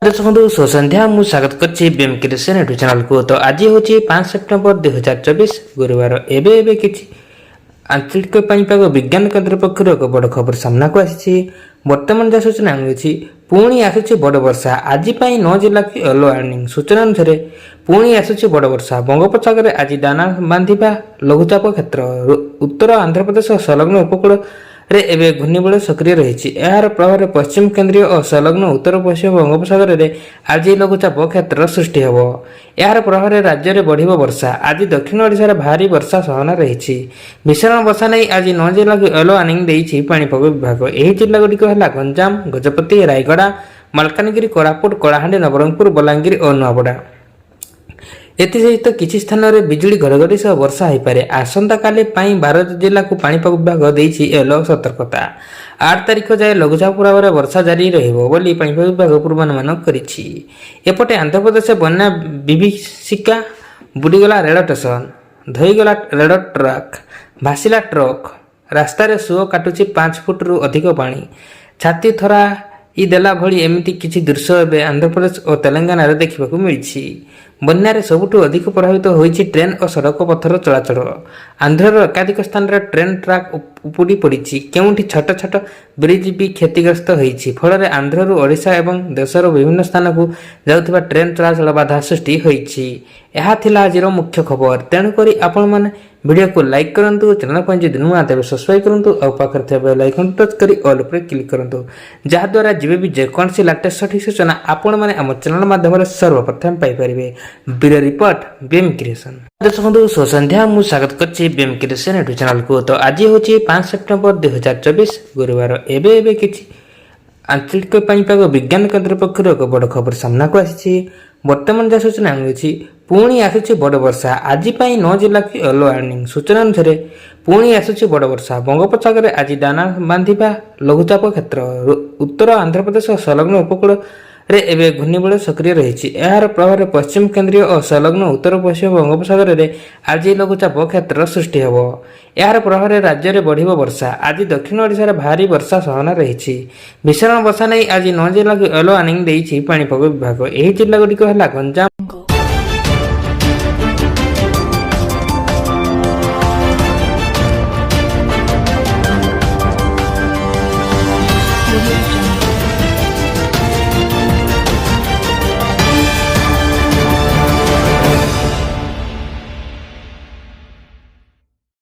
दर्शक बंधु सुसंध्या मुझे स्वागत करछि बीएम क्रिएशन यूट्यूब चैनल को। तो आज हूँ 5 सेप्टेम्बर 2024 गुरुवार। एबे किछि आंचलिक पाणीपाग विज्ञान केन्द्र पक्षर एक बड़ खबर सामना को आसी। वर्तमान जहाँ सूचना मिली पुणी आसुची बड़ वर्षा। आज 9 जिला की येलो वार्निंग। सूचना अनुसार पुणी आसुची बड़ वर्षा। बंगोपसागर आज दाना बांधिबा लघुचाप क्षेत्र उत्तर आंध्र प्रदेश संलग्न उपकूल रे एबे घूर्णिबलय सक्रिय रही। यार प्रभाव पश्चिम केन्द्रीय और संलग्न उत्तर पश्चिम बंगोपसागर रे आज लघुचाप क्षेत्र सृष्टि होब। यार प्रभाव राज्य में बढ़िबो वर्षा। आज दक्षिण ओडिशा भारी वर्षा संभावना रही। भीषण वर्षा नहीं आज 9 जिला को येलो वार्निंग देइछि पाणीपाग विभाग। एही जिला गुड़िक है गंजाम, गजपति, रायगड़ा, मालकानगिरी, कोरापुट, कलाहांडी, नवरंगपुर, बलांगीर और नुआपड़ा। एसहित किसी स्थान में बिजुली घड़घड़ी सह वर्षा हो पारे। आसंता काली 12 जिला को पाणीपाग विभाग देइछि येलो सतर्कता। 8 तारिख जाए लघुचाप प्रभाव वर्षा जारी रहिबो बोली पाणीपाग विभाग पूर्वानुमान करिछि। एपटे आंध्र प्रदेश बन्या विभीषिका बुड़ीगला रेल स्टेशन, धोईगला रेल ट्रैक, भासिला ट्रक, रास्तार सुओ काटुछि 5 फुट रु अधिक पानी। छाती थरा देला भली एमिति किछि दृश्य एबे आंध्र प्रदेश और तेलंगाना रे देखिबाकू मिलिछि। बन्यारे सबुठु अधिक प्रभावित होइछि ट्रेन और सड़क पथर चलाचल। आंध्रर एकाधिक स्थान रे ट्रेन ट्रैक उपुड़ी पड़िछि। केउंठी छोट छोट ब्रिज भी क्षतिग्रस्त होइछि। फल आंध्ररू ओडिशा एवं देशर विभिन्न स्थान को जाउथिबा ट्रेन चलाचल बाधा सृष्टि होइछि। यह थिला आजिर मुख्य खबर। तेणुकरी आपण माने वीडियो को लाइक करंतु, चैनल पर जदि नुआ तेबे सब्सक्राइब करंतु और पाखर थे बेल आइकन टच करी ऑल पर क्लिक करंतु, जहा द्वारा जेबे भी जेकोनसी लेटेस्ट सठिक सूचना आपण माने हम चैनल माध्यम रे सर्वप्रथम पाई परिबे। Bureau report BM creation. दर्शक बंधु सुसंध्या मुझे स्वागत करछि बीएम क्रिएशन यूट्यूब चैनल को। तो आज हूँ 5 सेप्टेम्बर 2024 गुरुवार। एबे किछि आंचलिक पाणीपाग विज्ञान केन्द्र पक्षर एक बड़ खबर सामना को आसी। वर्तमान जहाँ सूचना मिली पुणी आसुची बड़ वर्षा। आज 9 जिला की येलो वार्निंग। सूचना अनुसार पुणी आसुची बड़ वर्षा। बंगोपसागर आज दाना बांधिबा लघुचाप क्षेत्र उत्तर आंध्र प्रदेश संलग्न उपकूल रे एबे घूर्णिबलय सक्रिय रही। यार प्रभाव पश्चिम केन्द्रीय और संलग्न उत्तर पश्चिम बंगोपसागर रे आज लघुचाप क्षेत्र सृष्टि होब। यार प्रभाव राज्य में बढ़िबो वर्षा। आज दक्षिण ओडिशा भारी वर्षा संभावना रही। भीषण वर्षा नहीं आज 9 जिला को येलो वार्निंग देइछि पाणीपाग विभाग। एही जिला गुड़िक है गंजाम,